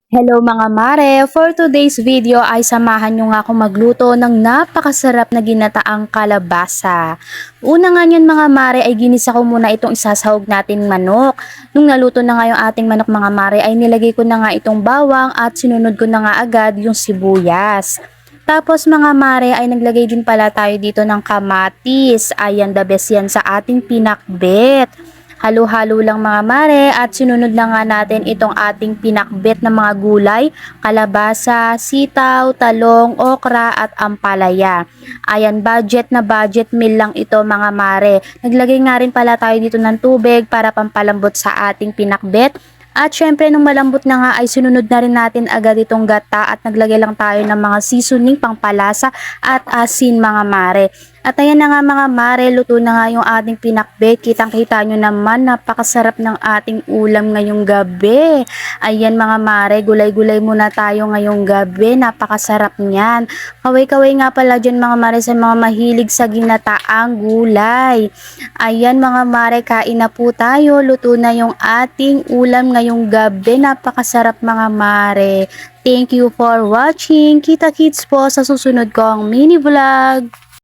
Hello mga mare! For today's video ay samahan nyo nga ako magluto ng napakasarap na ginataang kalabasa. Una nga yun mga mare ay ginisa ko muna itong isasahog natin manok. Nung naluto na nga yung ating manok mga mare ay nilagay ko na nga itong bawang at sinunod ko na nga agad yung sibuyas. Tapos mga mare ay naglagay din pala tayo dito ng kamatis. Ayan, the best yan sa ating pinakbet. Halo-halo lang mga mare at sinunod na nga natin itong ating pinakbet na mga gulay, kalabasa, sitaw, talong, okra at ampalaya. Ayan, budget na budget meal lang ito mga mare. Naglagay nga rin pala tayo dito ng tubig para pampalambot sa ating pinakbet. At syempre nung malambot na nga ay sinunod na rin natin agad itong gata at naglagay lang tayo ng mga seasoning pangpalasa at asin mga mare. At ayan na nga mga mare, luto na nga yung ating pinakbet. Kitang-kita nyo naman, napakasarap ng ating ulam ngayong gabi. Ayan mga mare, gulay-gulay muna tayo ngayong gabi. Napakasarap niyan. Kaway-kaway nga pala dyan mga mare sa mga mahilig sa ginataang gulay. Ayan mga mare, kain na po tayo. Luto na yung ating ulam ngayong gabi. Napakasarap mga mare. Thank you for watching. Kita-kits po sa susunod kong mini vlog.